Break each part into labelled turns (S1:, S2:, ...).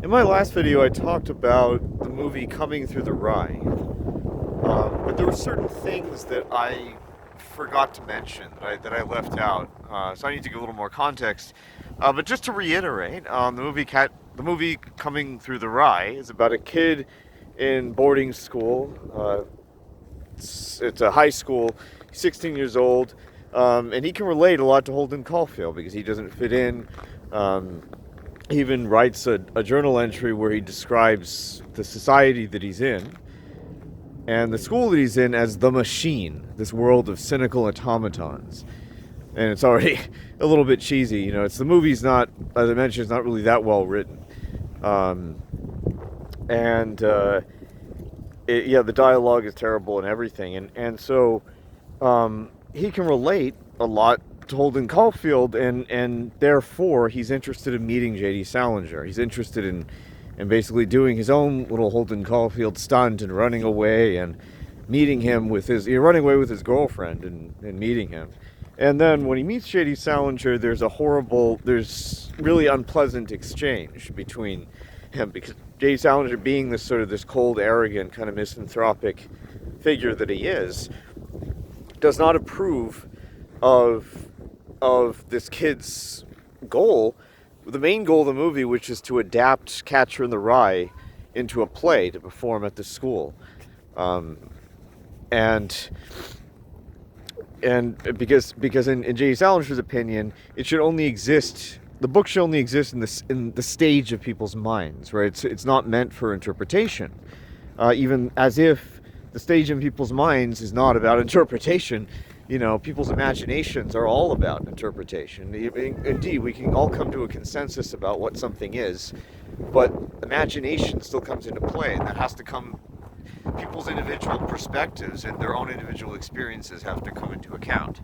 S1: In my last video, I talked about the movie Coming Through the Rye, but there were certain things that I forgot to mention that I left out. So I need to give a little more context. But just to reiterate, the movie Coming Through the Rye is about a kid in boarding school. It's a high school. He's 16 years old, and he can relate a lot to Holden Caulfield because he doesn't fit in. Um, he even writes a journal entry where he describes the society that he's in and the school that he's in as the machine, this world of cynical automatons. And it's already a little bit cheesy, It's the movie's not, as I mentioned, it's not really that well written, um, and the dialogue is terrible and everything, and so he can relate a lot to Holden Caulfield, and therefore he's interested in meeting J.D. Salinger. He's interested in basically doing his own little Holden Caulfield stunt and running away and meeting him with running away with his girlfriend and meeting him. And then when he meets J.D. Salinger, there's really unpleasant exchange between him because J.D. Salinger, being this cold, arrogant, kind of misanthropic figure that he is, does not approve of this kid's goal, the main goal of the movie, which is to adapt Catcher in the Rye into a play to perform at the school, and because in J.D. Salinger's opinion, it should only exist. The book should only exist in the stage of people's minds, right? It's not meant for interpretation, even as if the stage in people's minds is not about interpretation. People's imaginations are all about interpretation. Indeed, we can all come to a consensus about what something is, but imagination still comes into play, and that has to come. People's individual perspectives and their own individual experiences have to come into account.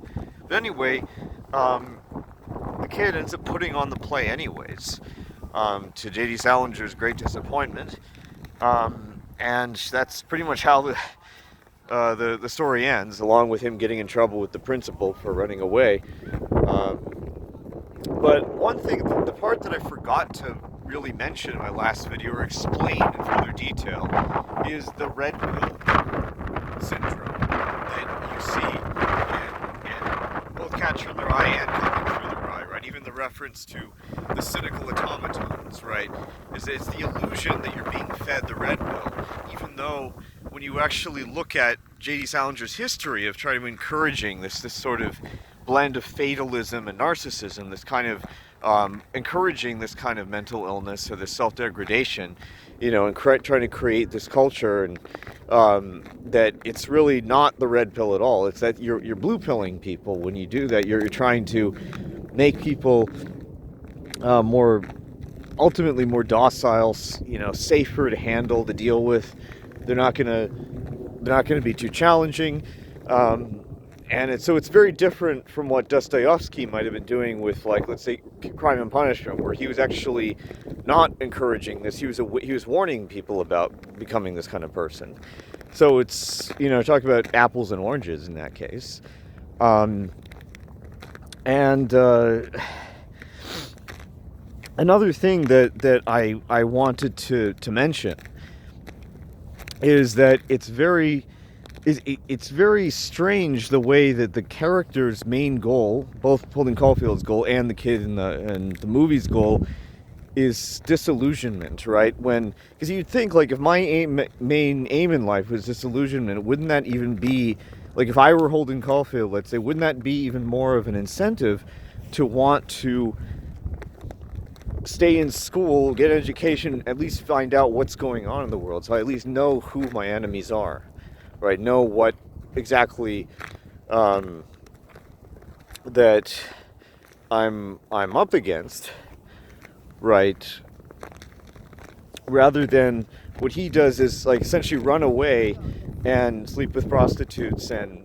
S1: But anyway, the kid ends up putting on the play anyways, to J.D. Salinger's great disappointment, and that's pretty much how the story ends, along with him getting in trouble with the principal for running away. But one thing, the part that I forgot to really mention in my last video or explain in further detail is the red pill syndrome that you see in both Catcher in the Rye and Coming Through the Rye, right? Even the reference to the cynical automatons, right? It's the illusion that you're being fed the red pill, even though when you actually look at J.D. Salinger's history of trying to encouraging this sort of blend of fatalism and narcissism, this kind of encouraging this kind of mental illness or this self-degradation, and trying to create this culture, and that it's really not the red pill at all. It's that you're blue pilling people when you do that. You're trying to make people ultimately more docile, safer to handle, to deal with. They're not gonna be too challenging. And it's very different from what Dostoevsky might have been doing with, like, let's say, Crime and Punishment, where he was actually not encouraging this. He was warning people about becoming this kind of person. So it's, talk about apples and oranges in that case. Another thing that I wanted to mention is that it's very strange the way that the character's main goal, both Holden Caulfield's goal and the kid in the movie's goal, is disillusionment, right? Because you'd think, like, if my main aim in life was disillusionment, wouldn't that even be, like, if I were Holden Caulfield, let's say, wouldn't that be even more of an incentive to want to stay in school, get an education, at least find out what's going on in the world, so I at least know who my enemies are, right? Know what exactly that I'm up against, right? Rather than what he does is, like, essentially run away and sleep with prostitutes and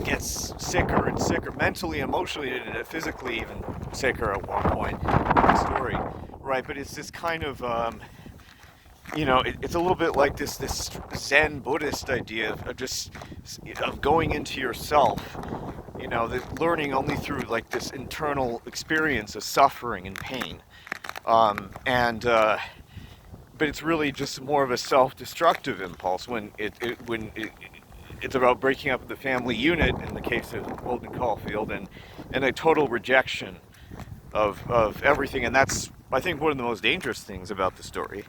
S1: gets sicker and sicker, mentally, emotionally, and physically even sicker at one point in the story, right? But it's this kind of, it's a little bit like this Zen Buddhist idea of going into yourself you know, that learning only through like this internal experience of suffering and pain. And But it's really just more of a self-destructive impulse it's about breaking up the family unit in the case of Holden Caulfield, and a total rejection of everything. And that's, I think, one of the most dangerous things about the story.